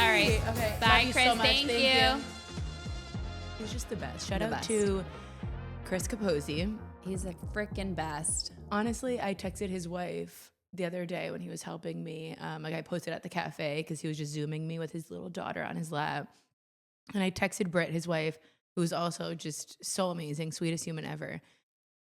All right. Okay. Bye, Love Chris. so much. Thank you. He's just the best. Shout The out best. to Chris Capozzi. He's the freaking best. Honestly, I texted his wife the other day when he was helping me. Like I posted at the cafe because he was just Zooming me with his little daughter on his lap. And I texted Britt, his wife, who's also just so amazing, sweetest human ever.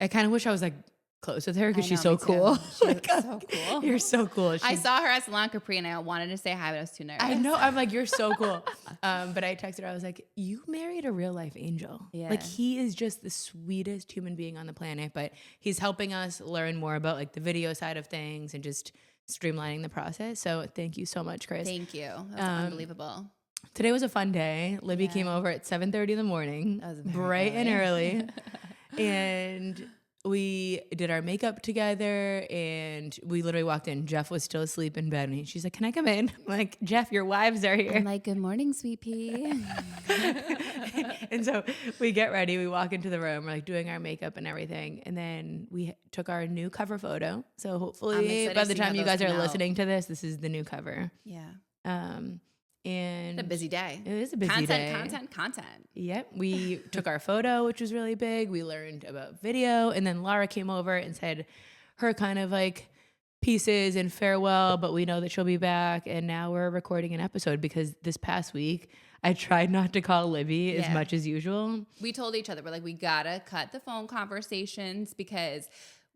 I kind of wish I was like close with her because I she's know, so me too. cool. She's so cool. You're so cool. I She's- saw her at Salon Capri and I wanted to say hi, but I was too nervous. I know. I'm like, you're so cool. But I texted her. I was like, you married a real life angel. Yeah. Like he is just the sweetest human being on the planet. But he's helping us learn more about like the video side of things and just streamlining the process. So thank you so much, Chris. Thank you. That was unbelievable. Today was a fun day. Libby Yeah. came over at 7:30 in the morning, That was very bright and early. early, and we did our makeup together. And we literally walked in. Jeff was still asleep in bed, and she's like, "Can I come in?" I'm like, "Jeff, your wives are here." I'm like, good morning, sweet pea. And so we get ready. We walk into the room. We're like doing our makeup and everything, and then we took our new cover photo. So I'm hopefully, excited by to the see how time you those guys are come out. listening to this is the new cover. Yeah. And It's a busy day. It is a busy day. Content. Yep. We took our photo, which was really big. We learned about video. And then Laura came over and said her kind of like pieces and farewell, but we know that she'll be back. And now we're recording an episode because this past week I tried not to call Libby as Yeah. much as usual. We told each other, we're like, we gotta cut the phone conversations because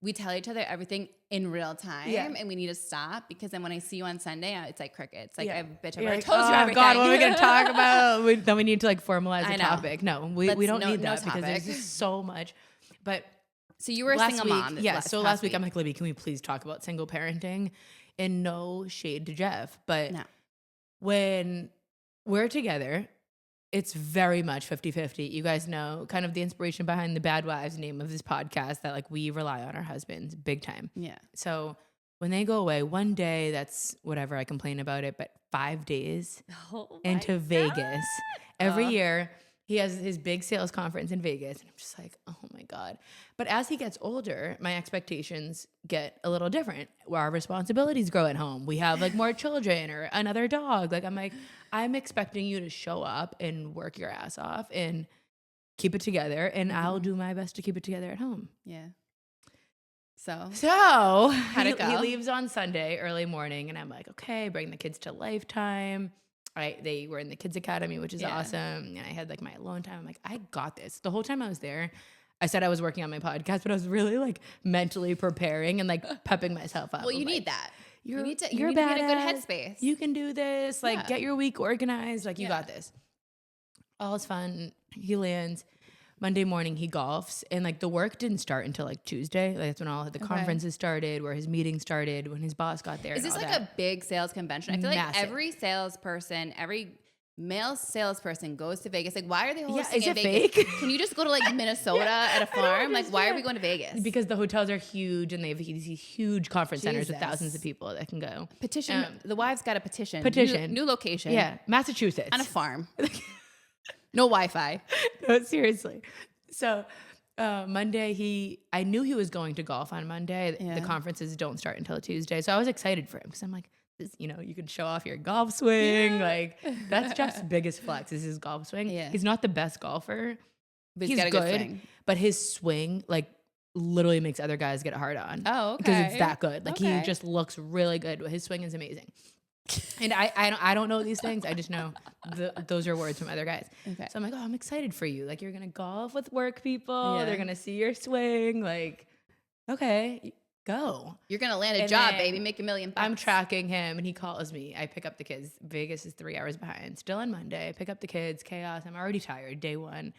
we tell each other everything in real time, Yeah. and we need to stop because then when I see you on Sunday, it's like crickets. Like, Yeah. I've You're already like, told you oh everything. God, what are we going to talk about? Then we need to like formalize I a know. topic. No, we don't No- need no that because there's topic. just so much. But So you were a last single week, mom. yeah. Last So last week, I'm like, Libby, can we please talk about single parenting? And no shade to Jeff, but No. when we're together, it's very much 50-50. You guys know kind of the inspiration behind the Bad Wives name of this podcast that like we rely on our husbands big time. Yeah. So when they go away, one day that's whatever, I complain about it, but 5 days into Vegas every year. He has his big sales conference in Vegas. And I'm just like, oh my God. But as he gets older, my expectations get a little different. Where our responsibilities grow at home. We have like more children or another dog. Like I'm like, I'm expecting you to show up and work your ass off and keep it together. And I'll do my best to keep it together at home. Yeah. So So it go? he leaves on Sunday early morning, and I'm like, okay, bring the kids to Lifetime. They were in the kids academy, which is Yeah. awesome. And I had like my alone time. I'm like, I got this. The whole time I was there, I said I was working on my podcast, but I was really like mentally preparing and like pepping myself up. well, you I'm need like, that. You're, You need to you're be in a good badass. headspace. You can do this. Like, Yeah. get your week organized. Like, you Yeah. got this. All is fun. He lands. Monday morning, he golfs. And like the work didn't start until like Tuesday. Like, that's when all the conferences started, where his meeting started, when his boss got there. Is this and all like that. a big sales convention? I feel like Massive. every salesperson, every male salesperson goes to Vegas. Like, why are they hosting is in it Vegas? fake? Can you just go to like Minnesota at a farm? Like, why are we going to Vegas? Because the hotels are huge and they have these huge conference centers with Jesus. thousands of people that can go. petition. The wives got a petition. Petition. New location. Yeah, Massachusetts. On a farm. No Wi-Fi. No, seriously. So Monday, I knew he was going to golf on Monday. Yeah. The conferences don't start until Tuesday. So I was excited for him because I'm like, you can show off your golf swing. Yeah. Like that's Jeff's biggest flex is his golf swing. Yeah. He's not the best golfer. But he's got a good swing. But his swing like literally makes other guys get hard on. Oh, okay. Because it's that good. Like Okay. he just looks really good. His swing is amazing. And I don't know these things. I just know those are words from other guys. Okay. So I'm like, oh, I'm excited for you. Like you're gonna golf with work people. Yeah. They're gonna see your swing. Like, okay, go. You're going to land a And job, then baby. Make $1 million. I'm tracking him, and he calls me. I pick up the kids. Vegas is 3 hours behind. Still on Monday. I pick up the kids. Chaos. I'm already tired. Day one,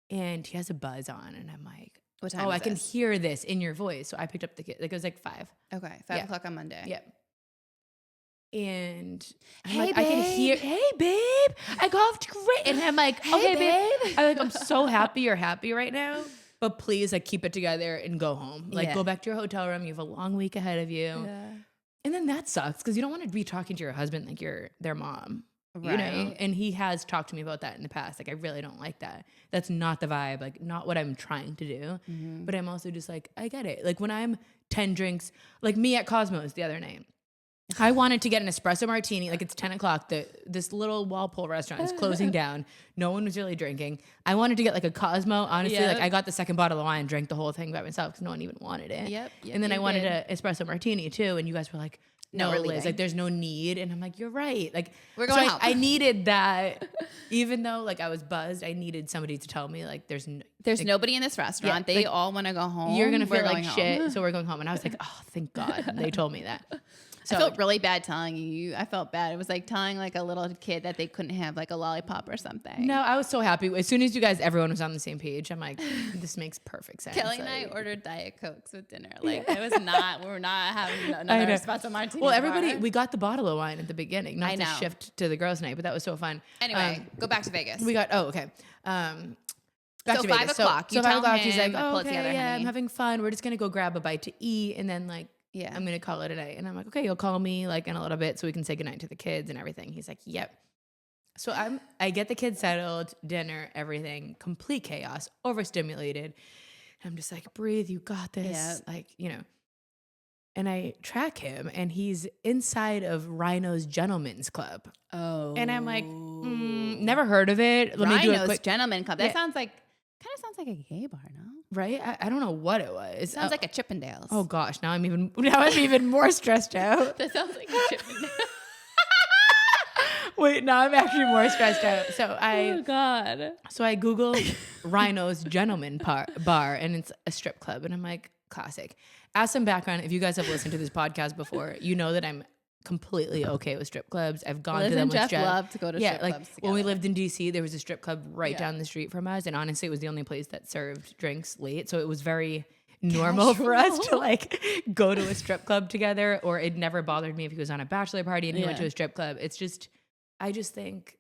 and he has a buzz on, and I'm like, What time oh, is I can this? hear this in your voice. So I picked up the kid. Like it was like 5. Okay. 5 Yeah. o'clock on Monday. Yep. And I'm Hey, like, I can hear, babe. hey, babe, I golfed great. And I'm like, Hey, okay, babe. babe. I'm like, I'm so happy you're happy right now. But please, like, keep it together and go home. Like, Yeah. go back to your hotel room. You have a long week ahead of you. Yeah. And then that sucks because you don't want to be talking to your husband like you're their mom. You know? Right. And he has talked to me about that in the past. Like, I really don't like that. That's not the vibe. Like, not what I'm trying to do. Mm-hmm. But I'm also just like, I get it. Like, when I'm 10 drinks, like me at Cosmos the other night, I wanted to get an espresso martini. Like it's 10 o'clock. This little Walpole restaurant is closing down. No one was really drinking. I wanted to get like a Cosmo. Honestly, like I got the second bottle of wine, drank the whole thing by myself because no one even wanted it. Yep, and then I wanted an espresso martini too. And you guys were like, no, we're Liz, leaving. like there's no need. And I'm like, you're right. Like We're going home. I needed that. Even though like I was buzzed, I needed somebody to tell me like there's nobody in this restaurant. They all want to go home. You're going to feel like home. shit. So we're going home. And I was like, oh, thank God they told me that. So, I felt really bad telling you. I felt bad. It was like telling like a little kid that they couldn't have like a lollipop or something. No, I was so happy. As soon as everyone was on the same page, I'm like, this makes perfect sense. Kelly and I ordered Diet Cokes with dinner. Like we were not having another espresso martini. Well, everybody, we got the bottle of wine at the beginning, not I to know. shift to the girls' night, but that was so fun. Anyway, go back to Vegas. We got, okay. Back So to 5 Vegas. o'clock. So You 5 tell o'clock, he's like, him, oh, pull it okay, together, yeah, honey. I'm having fun. We're just going to go grab a bite to eat. And then like, Yeah. I'm going to call it a night. And I'm like, okay, you'll call me like in a little bit so we can say goodnight to the kids and everything. He's like, yep. So I get the kids settled, dinner, everything, complete chaos, overstimulated. I'm just like, breathe, you got this. Yep. Like, and I track him and he's inside of Rhino's Gentlemen's Club. Oh. And I'm like, never heard of it. Let me do a Rhino's quick, Gentleman Club. That Yeah. sounds like a gay bar, no? right? I don't know what it was. Sounds like a Chippendales. Oh gosh, now I'm even more stressed out. That sounds like a Chippendales. Wait, now I'm actually more stressed out. Oh God. So I Google Rhino's Gentleman Bar, and it's a strip club. And I'm like, classic. As some background, if you guys have listened to this podcast before, you know that I'm completely okay with strip clubs. I've gone Liz to them and with Jeff Jeff. love to go to strip like clubs when we together. lived in DC, there was a strip club right Yeah. down the street from us. And honestly, it was the only place that served drinks late. So it was very normal for us to like go to a strip club together, or it never bothered me if he was on a bachelor party and he went Yeah. to a strip club. It's just, I just think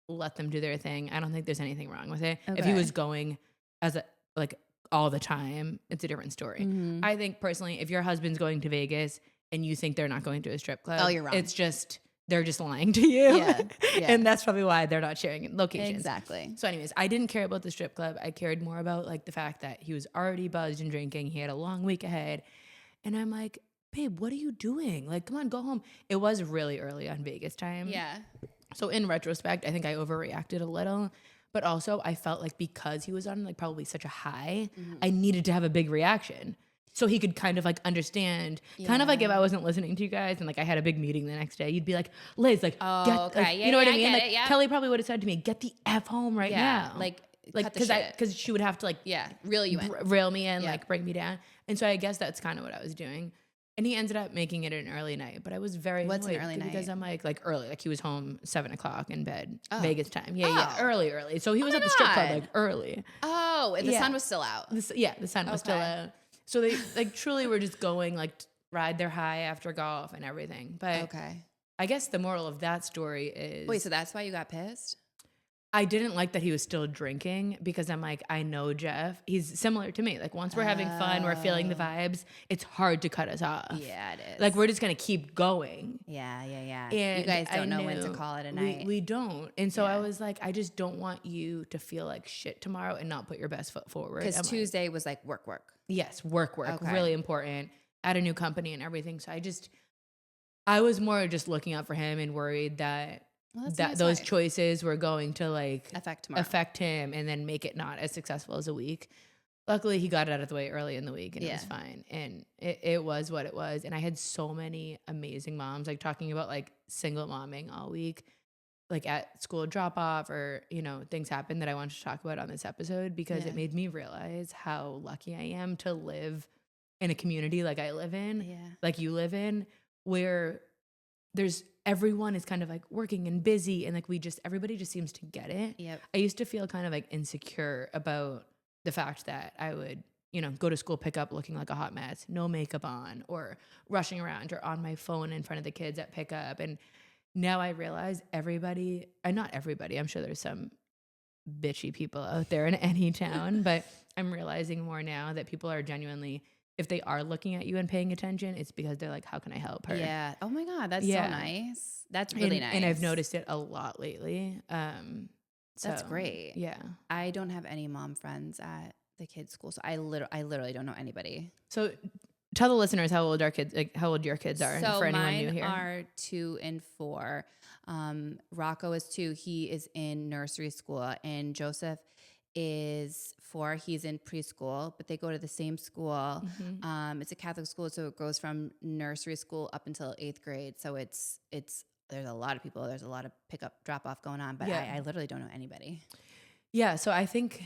let them do their thing. I don't think there's anything wrong with it. If he Okay. was going as a like all the time, it's a different story. Mhm. I think personally, if your husband's going to Vegas and you think they're not going to a strip club, Oh, you're wrong. It's just they're just lying to you. Yeah, yeah. And that's probably why they're not sharing locations. Exactly. So anyways, I didn't care about the strip club. I cared more about like the fact that he was already buzzed and drinking. He had a long week ahead. And I'm like, babe, what are you doing? Like, come on, go home. It was really early on Vegas time. Yeah. So in retrospect, I think I overreacted a little. But also I felt like because he was on like probably such a high, I needed to have a big reaction. So he could kind of like understand, kind of like if I wasn't listening to you guys and like I had a big meeting the next day, you'd be like, Liz, like, Oh, okay. like, Yeah, you know what yeah, I I mean? get Like it, yeah. Kelly probably would have said to me, get the F home right Yeah. now. Like cut the because shit. because she would have to like Yeah. Reel you in. rail me in, Yeah. like bring me down. And so I guess that's kind of what I was doing. And he ended up making it an early night, but I was very What's an annoyed early because night? I'm like early, like he was home 7 o'clock in bed, Oh. Vegas time. Yeah, Oh. early. So he was my at the strip club God. like early. Oh, the Yeah. sun was still out. The sun was still Okay. out. So they like truly were just going like ride their high after golf and everything. But Okay. I guess the moral of that story is Wait, so that's why you got pissed? I didn't like that he was still drinking because I'm like, I know Jeff. He's similar to me. Like once we're having fun, we're feeling the vibes. It's hard to cut us off. Yeah, it is. Like we're just gonna keep going. Yeah. And You guys I don't know when to knew call it a night. We don't. And so I Yeah. was like, I just don't want you to feel like shit tomorrow and not put your best foot forward. Because I'm like, Tuesday was like work. yes, work, Okay. really important. At a new company and everything. So I was more just looking out for him and worried that Well, that's a that nice those wife. choices were going to like affect him and then make it not as successful as a week. Luckily, he got it out of the way early in the week and it was Yeah. fine. And it was what it was. And I had so many amazing moms, like talking about like single momming all week, like at school drop off or, things happen that I wanted to talk about on this episode because Yeah. it made me realize how lucky I am to live in a community like I live in, Yeah. like you live in, where everyone is kind of like working and busy and like everybody just seems to get it. Yep. I used to feel kind of like insecure about the fact that I would, go to school pickup looking like a hot mess, no makeup on, or rushing around or on my phone in front of the kids at pickup. And now I realize not everybody, I'm sure there's some bitchy people out there in any town, but I'm realizing more now that people are genuinely, if they are looking at you and paying attention, it's because they're like, how can I help her? Yeah. Oh my God, that's Yeah. so nice. That's really nice. And I've noticed it a lot lately. That's great. Yeah. I don't have any mom friends at the kids' school, so I literally don't know anybody. So tell the listeners how old our kids, like how old your kids are, So for anyone new mine here. are 2 and 4. Rocco is 2. He is in nursery school, and Joseph is 4. He's in preschool, but they go to the same school. It's a Catholic school, so it goes from nursery school up until 8th grade. So it's there's a lot of people. There's a lot of pickup drop off going on, but I literally don't know anybody. Yeah, so I think,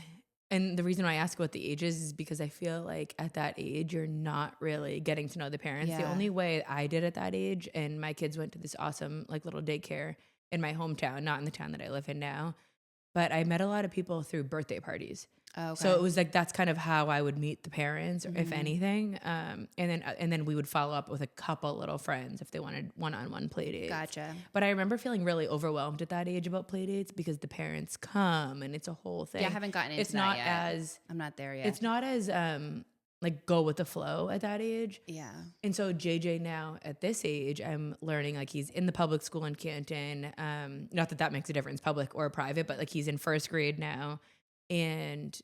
and the reason why I ask about the ages is because I feel like at that age, you're not really getting to know the parents. The Yeah. only way I did at that age, and my kids went to this awesome like little daycare in my hometown, not in the town that I live in now, but I met a lot of people through birthday parties. Okay. So it was like, that's kind of how I would meet the parents, if anything. And then we would follow up with a couple little friends if they wanted one-on-one play dates. Gotcha. But I remember feeling really overwhelmed at that age about play dates because the parents come and it's a whole thing. Yeah, I haven't gotten into It's that not yet. as I'm not there yet. it's not as like go with the flow at that age. Yeah. And so JJ now at this age, I'm learning like he's in the public school in Canton. Not that makes a difference, public or private, but like he's in 1st grade now, and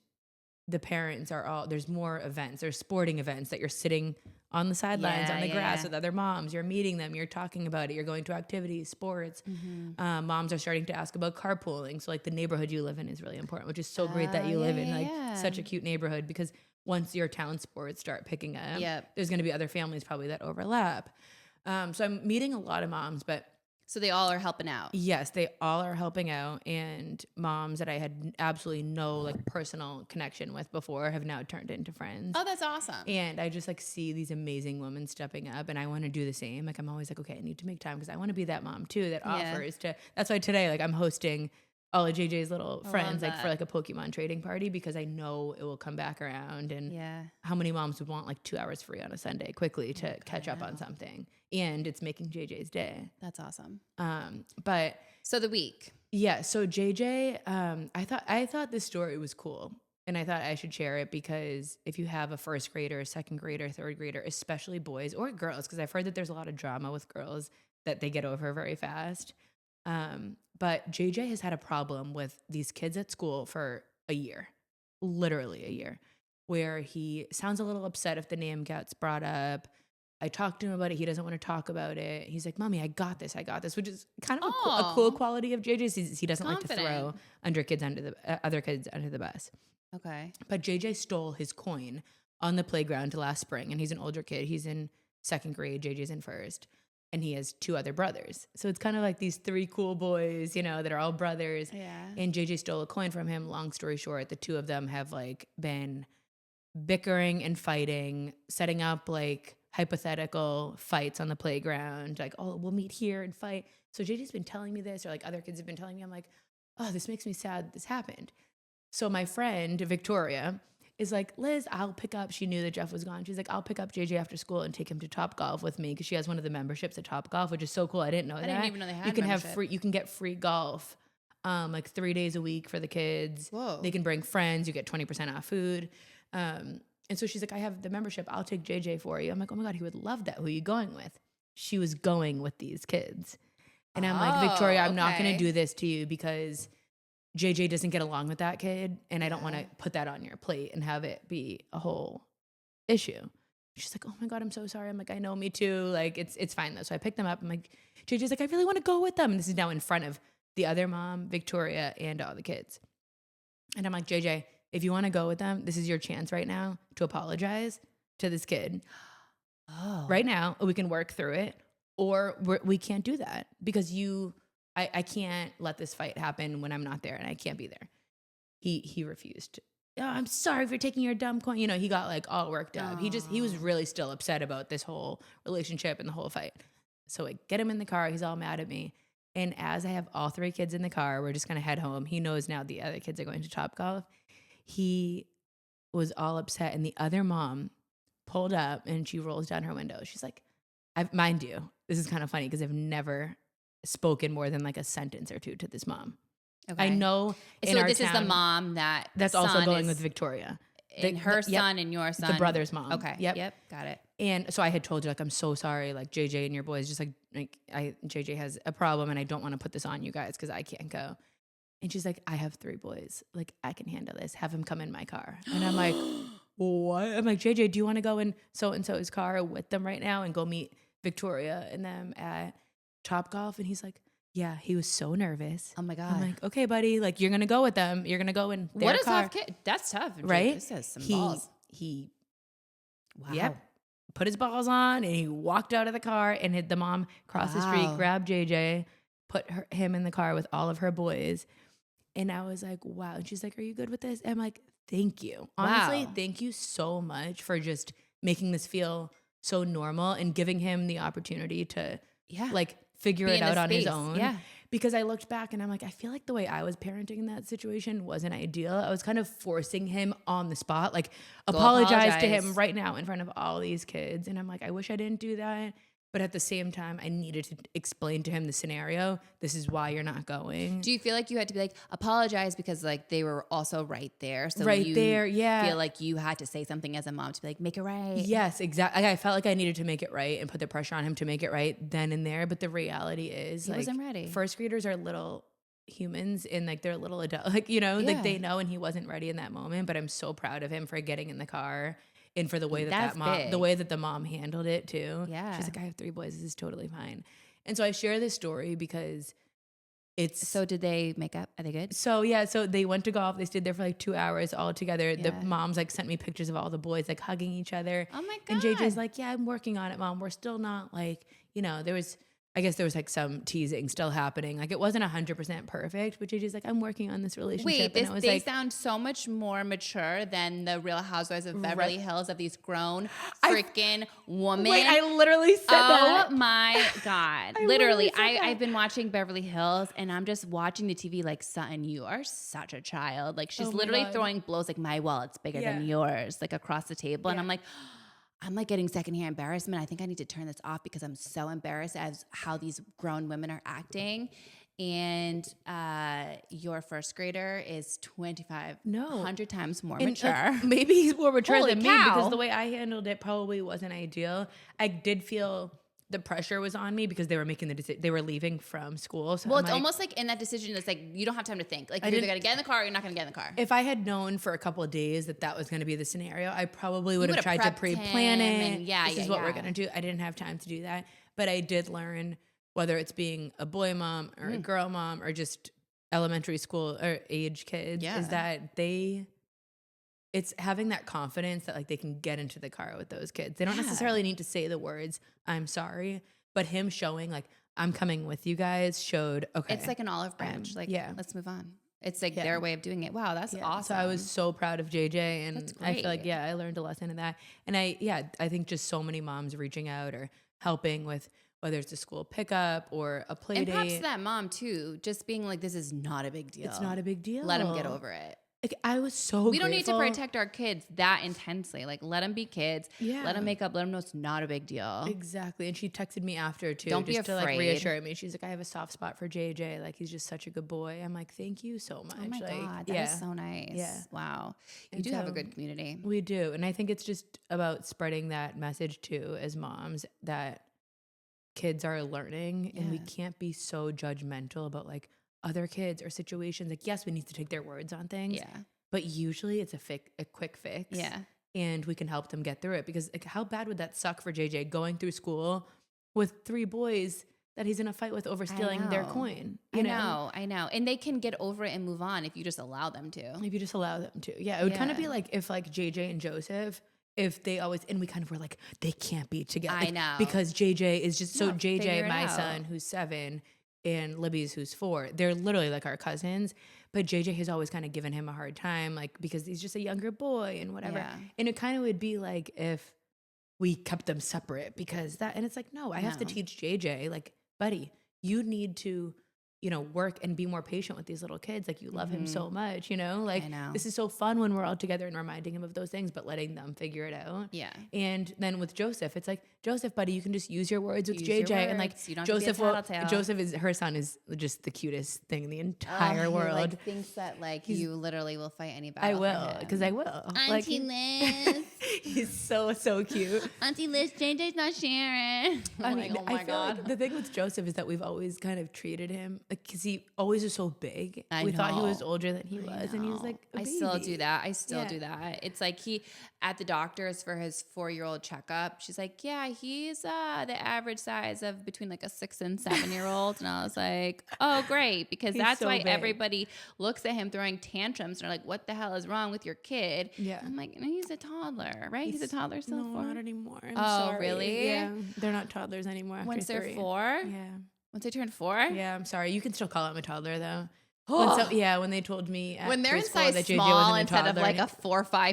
the parents are all, there's more events, there's sporting events that you're sitting on the sidelines on the grass with other moms. You're meeting them, you're talking about it, you're going to activities, sports. Moms are starting to ask about carpooling. So like the neighborhood you live in is really important, which is so great that you live in like such a cute neighborhood, because once your town sports start picking up, there's going to be other families probably that overlap. So I'm meeting a lot of moms, but So they all are helping out. yes, they all are helping out, and moms that I had absolutely no like personal connection with before have now turned into friends. Oh, that's awesome. And I just like see these amazing women stepping up, and I want to do the same. Like I'm always like, okay, I need to make time because I want to be that mom too that offers to. That's why today, like I'm hosting all of JJ's little friends, like for like a Pokemon trading party, because I know it will come back around. And how many moms would want like 2 hours free on a Sunday quickly to catch up on something? And it's making JJ's day. That's awesome. But So the week. yeah, so JJ, I thought this story was cool, and I thought I should share it because if you have a 1st grader, a 2nd grader, 3rd grader, especially boys or girls, because I've heard that there's a lot of drama with girls that they get over very fast. But JJ has had a problem with these kids at school for a year, literally a year, where he sounds a little upset if the name gets brought up. I talked to him about it. He doesn't want to talk about it. He's like, Mommy, I got this, which is kind of a cool quality of JJ's. He doesn't like to throw other kids under the bus. Okay. But JJ stole his coin on the playground last spring, and he's an older kid. He's in 2nd grade. JJ's in 1st. And he has 2 other brothers. So it's kind of like these 3 cool boys, that are all brothers. Yeah. And JJ stole a coin from him. Long story short, the 2 of them have like been bickering and fighting, setting up like hypothetical fights on the playground. Like, oh, we'll meet here and fight. So JJ's been telling me this, or like other kids have been telling me. I'm like, oh, this makes me sad this happened. So my friend, Victoria, is like, Liz, I'll pick up. She knew that Jeff was gone. She's like, I'll pick up JJ after school and take him to Topgolf with me, because she has one of the memberships at Topgolf, which is so cool. I didn't know that. I didn't even know they had You can membership. you can get free golf, like 3 days a week for the kids. Whoa. They can bring friends. You get 20% off food. And so she's like, I have the membership. I'll take JJ for you. I'm like, oh my God, he would love that. Who are you going with? She was going with these kids. And I'm like, Victoria, I'm not going to do this to you because JJ doesn't get along with that kid, and I don't want to put that on your plate and have it be a whole issue. She's like, oh my God, I'm so sorry. I'm like, I know, me too. Like, it's fine though. So I picked them up. I'm like, JJ's like, I really want to go with them. And this is now in front of the other mom, Victoria, and all the kids. And I'm like, JJ, if you want to go with them, this is your chance right now to apologize to this kid. Oh. Right now, we can work through it, or we can't do that because I can't let this fight happen when I'm not there, and I can't be there. He refused. Oh, I'm sorry for taking your dumb coin. He got like all worked up. He was really still upset about this whole relationship and the whole fight. So I get him in the car. He's all mad at me. And as I have all 3 kids in the car, we're just going to head home. He knows now the other kids are going to Topgolf. He was all upset. And the other mom pulled up and she rolls down her window. She's like, mind you, this is kind of funny because I've never spoken more than like a sentence or 2 to this mom. Okay. I know. So this is the mom that's also going with Victoria. And her son and your son. The brother's mom. Okay. Yep. Got it. And so I had told you, like, I'm so sorry, like JJ and your boys, just like JJ has a problem and I don't want to put this on you guys because I can't go. And she's like, I have 3 boys. Like, I can handle this. Have him come in my car. And I'm like, what? I'm like, JJ, do you want to go in so-and-so's car with them right now and go meet Victoria and them at Topgolf? And he's like, yeah, he was so nervous. Oh my God. I'm like, okay, buddy, like you're going to go with them. You're going to go in their What a car. tough kid. That's tough. Right? This has some balls. He Wow. Yep. Put his balls on and he walked out of the car and hit the mom crossed the street, grabbed JJ, put him in the car with all of her boys. And I was like, wow. And she's like, are you good with this? And I'm like, thank you. Honestly, thank you so much for just making this feel so normal and giving him the opportunity to like figure it out on his own. Yeah. Because I looked back and I'm like, I feel like the way I was parenting in that situation wasn't ideal. I was kind of forcing him on the spot, like apologize to him right now in front of all these kids. And I'm like, I wish I didn't do that. But at the same time, I needed to explain to him the scenario. This is why you're not going. Do you feel like you had to be like, apologize because like they were also right there? So right you there, yeah. feel like you had to say something as a mom to be like, make it right. Yes, exactly. I felt like I needed to make it right and put the pressure on him to make it right then and there. But the reality is, he like, wasn't ready. First graders are little humans and like they're little adult, like, you know, like they know, and he wasn't ready in that moment. But I'm so proud of him for getting in the car. And for the way the way that the mom handled it too. Yeah. She's like, I have 3 boys. This is totally fine. And so I share this story because it's. So did they make up? Are they good? So yeah. So they went to golf. They stayed there for like 2 hours all together. Yeah. The moms like sent me pictures of all the boys like hugging each other. Oh my God. And JJ's like, yeah, I'm working on it, Mom. We're still not like, you know, I guess there was like some teasing still happening. Like it wasn't 100% perfect, but JJ's like, I'm working on this relationship. Wait, they sound so much more mature than the Real Housewives of Beverly Hills of these grown freaking women. Wait, I literally said that. Oh my God. Literally, I've been watching Beverly Hills and I'm just watching the TV like, Sutton, you are such a child. Like she's literally throwing blows like my wallet's bigger than yours, like across the table. And I'm like getting secondhand embarrassment. I think I need to turn this off because I'm so embarrassed as how these grown women are acting. And your first grader is 100 times more mature. Maybe he's more mature Holy than cow. me because the way I handled it probably wasn't ideal. I did feel the pressure was on me because they were making the decision. They were leaving from school. So it's almost like in that decision, it's like you don't have time to think. Like you're either going to get in the car or you're not going to get in the car. If I had known for a couple of days that was going to be the scenario, I probably would have tried to pre-plan it. This is what we're going to do. I didn't have time to do that. But I did learn, whether it's being a boy mom or a girl mom or just elementary school or age kids, is that it's having that confidence that like they can get into the car with those kids. They don't necessarily need to say the words, I'm sorry, but him showing like, I'm coming with you guys showed, okay. It's like an olive branch. Let's move on. It's like their way of doing it. Wow, that's awesome. So I was so proud of JJ and I feel like, I learned a lesson in that. And I think just so many moms reaching out or helping with whether it's a school pickup or a play date. And props to that mom too, just being like, this is not a big deal. It's not a big deal. Let him get over it. Like, I was so We don't need to protect our kids that intensely. Like, let them be kids. Yeah. Let them make up. Let them know it's not a big deal. Exactly. And she texted me after, too. Don't be afraid. To, like, reassure me. She's like, I have a soft spot for JJ. Like, he's just such a good boy. I'm like, thank you so much. Oh, my God. That is so nice. Yeah. Wow. You do have a good community. We do. And I think it's just about spreading that message, too, as moms, that kids are learning. And we can't be so judgmental about, like, other kids or situations. Like, yes, we need to take their words on things. Yeah. But usually it's a quick fix. Yeah. And we can help them get through it. Because like, how bad would that suck for JJ going through school with 3 boys that he's in a fight with over stealing their coin? I know. And they can get over it and move on if you just allow them to. If you just allow them to. Yeah. It would kind of be like if like JJ and Joseph, if they always, and we kind of were like, they can't be together. I know. Because JJ is just, so JJ, my son, who's 7, and Libby's who's 4, they're literally like our cousins. But JJ has always kind of given him a hard time, like, because he's just a younger boy and whatever. Yeah. And it kind of would be like if we kept them separate because that, and it's like, no, I have to teach JJ, like, buddy, you need to, you know, work and be more patient with these little kids. Like, you love him so much, you know? Like, this is so fun when we're all together and reminding him of those things, but letting them figure it out. Yeah. And then with Joseph, it's like, Joseph, buddy, you can just use your words with JJ. And like, her son is just the cutest thing in the entire world. Like, thinks that like you literally will fight any battle. I will, because I will. Auntie Liz. He's so cute. Auntie Liz, JJ's not sharing. I mean, oh my God. Like the thing with Joseph is that we've always kind of treated him, like, because he always was so big. I We thought he was know. older than he was, and he was like a I baby. still do that. I still Yeah. do that. It's like he at the doctor's for his 4-year-old checkup. She's like, yeah, he's the average size of between like a 6 and 7-year-old. And I was like, oh, great, because He's that's so why big. everybody looks at him throwing tantrums and are like, what the hell is wrong with your kid? Yeah. I'm like, no, he's a toddler, right? He's a toddler still. No, 4? not anymore. I'm Oh, sorry. really? Yeah, they're not toddlers anymore. After Once they're 3. 4? Yeah. Once they turn 4? Yeah, I'm sorry. You can still call him a toddler though. Oh. When they told me at When they're in preschool size that JJ small wasn't a instead of toddler like a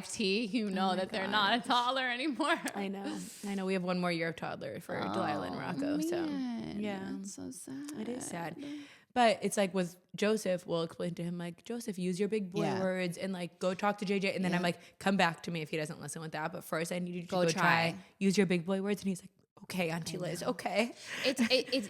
4-5T, you know my that they're not a gosh. toddler anymore. I know. We have one more year of toddler for Delilah and Rocco. So Man, yeah, that's so sad. it is sad. But it's like with Joseph, we'll explain to him like, Joseph, use your big boy words and like go talk to JJ. And then I'm like, come back to me if he doesn't listen with that. But first I need you to go try. Use your big boy words. And he's like, okay, Auntie Liz, okay.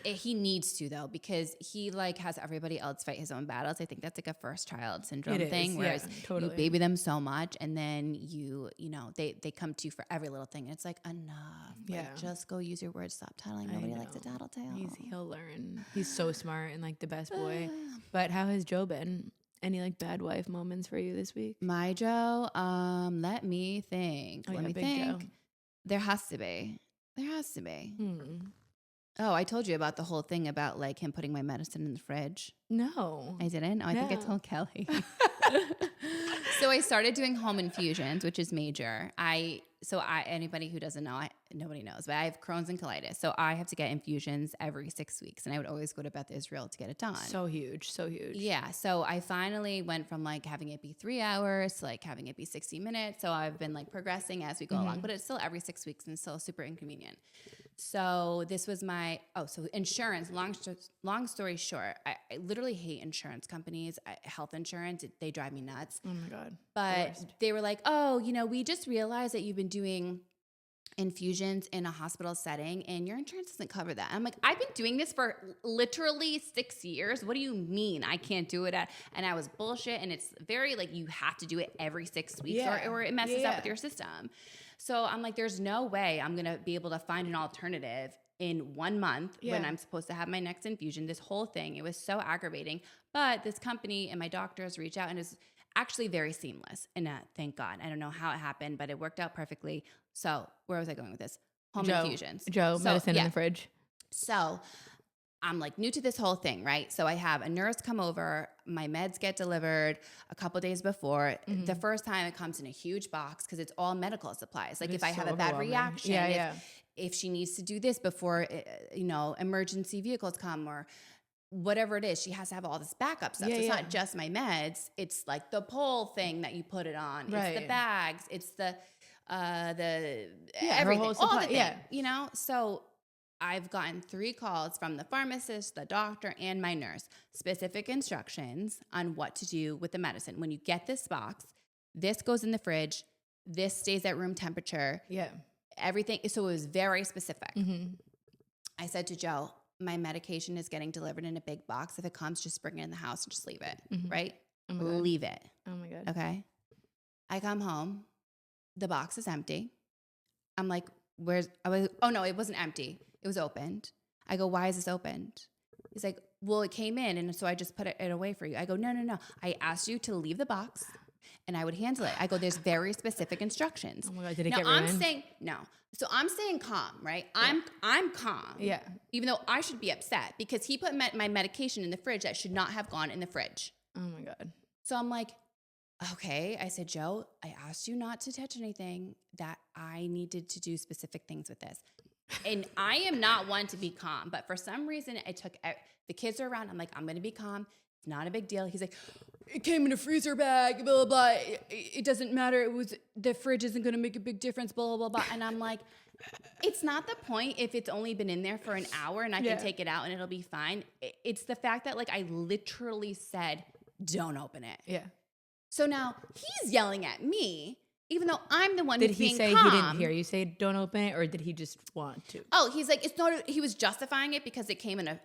He needs to though, because he like has everybody else fight his own battles. I think that's like a first child syndrome thing, whereas you baby them so much and then you know, they come to you for every little thing. And it's like, enough. Like, just go use your words. Stop tattling. Nobody likes a tattletale. He'll learn. He's so smart and like the best boy. But how has Joe been? Any like bad wife moments for you this week? My Joe, let me think. Let me think. Joe. There has to be. Oh, I told you about the whole thing about like him putting my medicine in the fridge. No. I didn't? Oh, I think I told Kelly. So I started doing home infusions, which is major. Anybody who doesn't know, nobody knows, but I have Crohn's and colitis. So I have to get infusions every 6 weeks. And I would always go to Beth Israel to get it done. So huge. Yeah. So I finally went from like having it be 3 hours to like having it be 60 minutes. So I've been like progressing as we go along, but it's still every 6 weeks and still super inconvenient. So this was so insurance, long story short, I literally hate insurance companies, health insurance, they drive me nuts. Oh my God. But they were like, oh, you know, we just realized that you've been doing infusions in a hospital setting and your insurance doesn't cover that. I'm like, I've been doing this for literally 6 years. What do you mean I can't do it and I was bullshit. And it's very like, you have to do it every 6 weeks or it messes up with your system. So I'm like, there's no way I'm going to be able to find an alternative in 1 month when I'm supposed to have my next infusion. This whole thing, it was so aggravating. But this company and my doctors reached out and it was actually very seamless. And thank God. I don't know how it happened, but it worked out perfectly. So where was I going with this? Home infusions. Medicine in the fridge. So I'm like new to this whole thing, right? So I have a nurse come over, my meds get delivered a couple days before. The first time it comes in a huge box because it's all medical supplies. Like if I have a bad reaction, if she needs to do this before, emergency vehicles come or whatever it is, she has to have all this backup stuff. So it's not just my meds. It's like the pole thing that you put it on. It's the bags. It's the everything, all the thing, So I've gotten 3 calls from the pharmacist, the doctor, and my nurse, specific instructions on what to do with the medicine. When you get this box, this goes in the fridge, this stays at room temperature. Yeah. Everything. So it was very specific. I said to Joe, my medication is getting delivered in a big box. If it comes, just bring it in the house and just leave it, right? Leave it. Oh my God. Okay. I come home. The box is empty. I'm like, oh no, it wasn't empty. It was opened. I go, why is this opened? He's like, well, it came in, and so I just put it away for you. I go, no. I asked you to leave the box, and I would handle it. I go, there's very specific instructions. Oh my God, did it get ruined? I'm saying, no. So I'm staying calm, right? Yeah. I'm calm. Yeah. Even though I should be upset because he put my medication in the fridge that should not have gone in the fridge. Oh my God. So I'm like, okay. I said, Joe, I asked you not to touch anything, that I needed to do specific things with this. And I am not one to be calm, but for some reason the kids are around. I'm like, I'm going to be calm. It's not a big deal. He's like, it came in a freezer bag, blah, blah, blah. It doesn't matter. The fridge isn't going to make a big difference, blah, blah, blah. And I'm like, it's not the point if it's only been in there for an hour and I can take it out and it'll be fine. It's the fact that like I literally said, don't open it. Yeah. So now he's yelling at me, even though I'm the one who's being calm. Did he say he didn't hear you say don't open it, or did he just want to? Oh, he's like, it's not. He was justifying it because it came in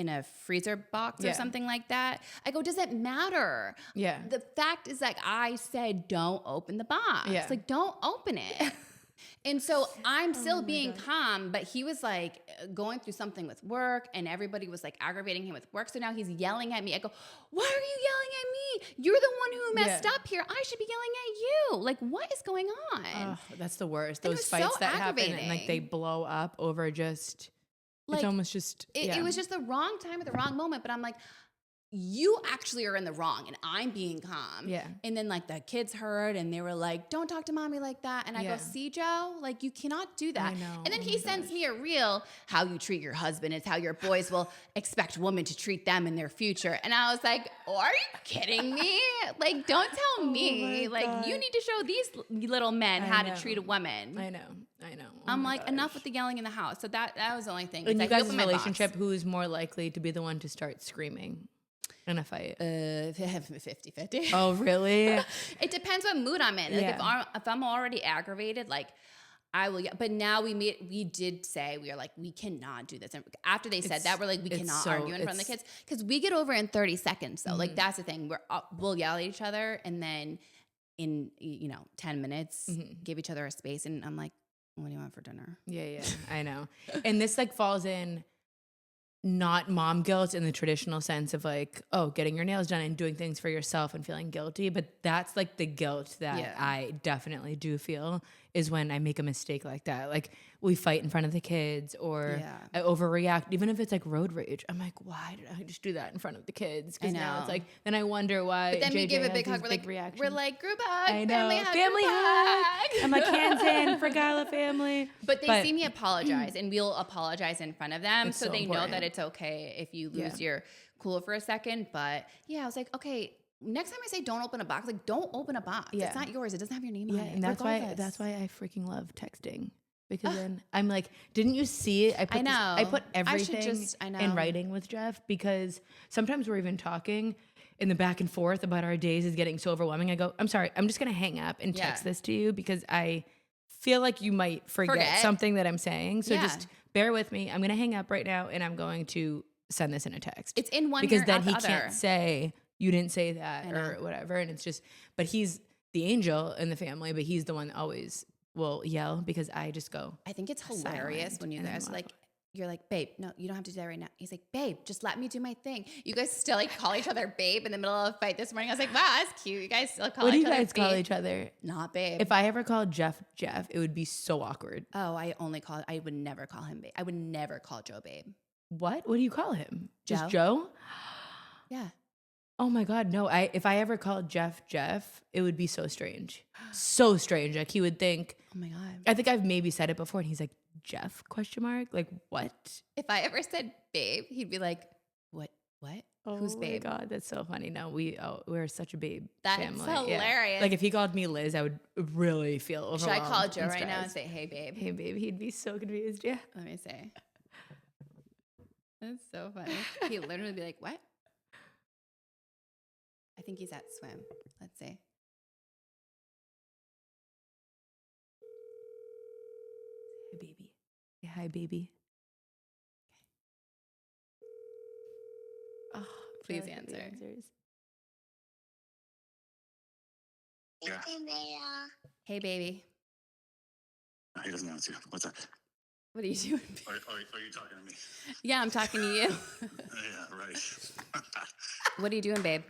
a freezer box or something like that. I go, does it matter? Yeah. The fact is, like, I said, don't open the box. Yeah. Like, don't open it. And so I'm still being calm, but he was like, going through something with work, and everybody was like aggravating him with work. So now he's yelling at me. I go, why are you yelling at me? You're the one who messed up here. I should be yelling at you. Like, what is going on? Oh, that's the worst. And Those fights that happen and like they blow up over just, like, it's almost just, it was just the wrong time at the wrong moment. But I'm like, you actually are in the wrong and I'm being calm. Yeah. And then like the kids heard and they were like, don't talk to mommy like that. And I go, see, Joe, like you cannot do that. I know. And then he sends me a reel, how you treat your husband is how your boys will expect women to treat them in their future. And I was like, are you kidding me? Like, don't tell me. Like, you need to show these little men how to treat a woman. I know. I'm like, enough with the yelling in the house. So that was the only thing. In you guys' relationship, who is more likely to be the one to start screaming in a fight? 50-50. Oh, really? It depends what mood I'm in. Like if I'm already aggravated, like I will. But now we did say, we are like, we cannot do this. And after they said that, we're like, we cannot argue in front of the kids because we get over in 30 seconds. So like that's the thing. We'll yell at each other and then in 10 minutes give each other a space. And I'm like, what do you want for dinner? Yeah, I know. And this like falls in not mom guilt in the traditional sense of like, oh, getting your nails done and doing things for yourself and feeling guilty. But that's like the guilt that I definitely do feel is when I make a mistake like that. Like we fight in front of the kids or I overreact, even if it's like road rage. I'm like, why did I just do that in front of the kids? Because now it's like, then I wonder why. But then we give a big hug. We're like group hug. I know. Family hug. I'm like, hands in for Gala family. But they see me apologize and we'll apologize in front of them. So they important. know that it's okay if you lose your cool for a second. But I was like, okay, next time I say don't open a box, like don't open a box. It's not yours. It doesn't have your name on it. And that's why I freaking love texting. Because then I'm like, didn't you see? I put everything in writing with Jeff because sometimes we're even talking in the back and forth about our days is getting so overwhelming. I go, I'm sorry, I'm just going to hang up and text this to you because I feel like you might forget something that I'm saying. So just bear with me. I'm going to hang up right now and I'm going to send this in a text. It's in one because ear, then out he the other. can't say you didn't say that or whatever. And it's just, but he's the angel in the family, but he's the one that always will yell because I just go. I think it's hilarious when you guys like, you're like, babe, no, you don't have to do that right now. He's like, babe, just let me do my thing. You guys still like call each other babe in the middle of a fight this morning. I was like, wow, that's cute. You guys still call each other babe. What do you guys call each other? Not babe. If I ever called Jeff, it would be so awkward. Oh, I would never call him babe. I would never call Joe babe. What? What do you call him? Joe? Just Joe? Yeah. Oh my God, no. If I ever called Jeff, it would be so strange. So strange. Like he would think, oh my God. I think I've maybe said it before and he's like, Jeff, ? Like what? If I ever said babe, he'd be like, what? Oh Who's babe? Oh my God, that's so funny. No, we're such a babe family. That's hilarious. Yeah. Like if he called me Liz, I would really feel overwhelmed. Should I call Joe right now and say, hey babe? Hey babe, he'd be so confused. Yeah. Let me say. That's so funny. He'd literally be like, what? I think he's at swim. Let's see. Hey baby. Say hi baby. Oh, please answer. Yeah. Hey baby. He doesn't answer. What's up? What are you doing? Are you talking to me? Yeah, I'm talking to you. Yeah, right. What are you doing, babe?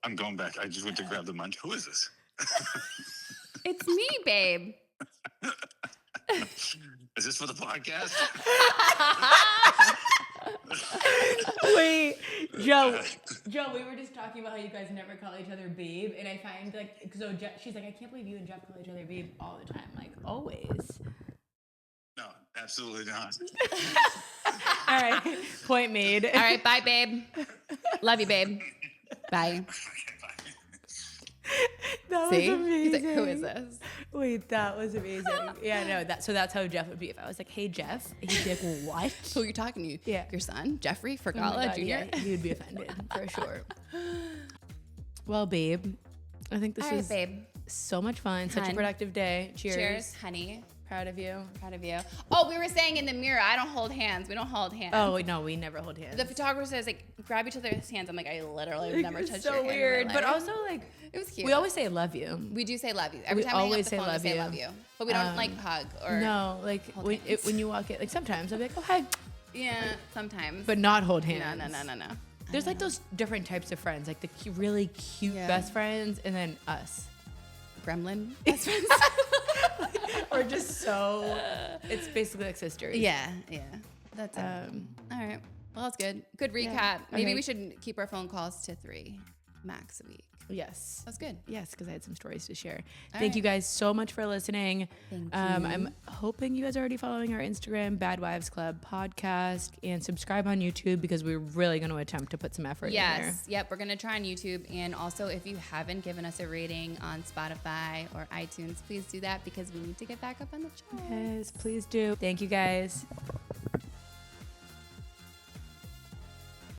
I'm going back. I just went to grab the munch. Who is this? It's me, babe. Is this for the podcast? Wait, Joe, we were just talking about how you guys never call each other babe, and I find like, so she's like, I can't believe you and Jeff call each other babe all the time. Like, always. No, absolutely not. All right, point made. All right, bye, babe. Love you, babe. Bye. That See? was amazing. He's like, who is this? Wait, that was amazing. Yeah, no, so that's how Jeff would be. If I was like, hey, Jeff, he'd be like, what? Who are you talking to? Yeah. Your son, Jeffrey, for Oh my Gala God, Jr.? Yeah, he would be offended, for sure. Well, babe, I think this was babe. so much fun. Such a Hun. productive day. Cheers. Cheers, honey. Proud of you. Proud of you. Oh, we were saying in the mirror, I don't hold hands. We don't hold hands. Oh, no, we never hold hands. The photographer says, like, grab each other's hands. I'm like, I literally have never touched so your hand. weird. In my But life. also, like, it was cute. we always say love you. We do say love you. Every We time I hang up always the say phone, love we say you. love you. But we don't, like, hug or... No, like, when you walk in, like, sometimes I'll be like, oh, hi. Yeah, sometimes. But not hold hands. No. There's, like, those different types of friends. Like, the really cute best friends and then us. Gremlin best friends. Or just so... It's basically like sisters. Yeah. That's it. All right. Well, that's good. Good recap. Yeah. Maybe Okay. we should keep our phone calls to 3 max a week. Yes. That's good. Yes, because I had some stories to share. All Thank right. you guys so much for listening. Thank you. I'm hoping you guys are already following our Instagram, Bad Wives Club podcast, and subscribe on YouTube because we're really going to attempt to put some effort in there. Yes. Yep. We're going to try on YouTube. And also, if you haven't given us a rating on Spotify or iTunes, please do that because we need to get back up on the chart. Yes, please do. Thank you guys.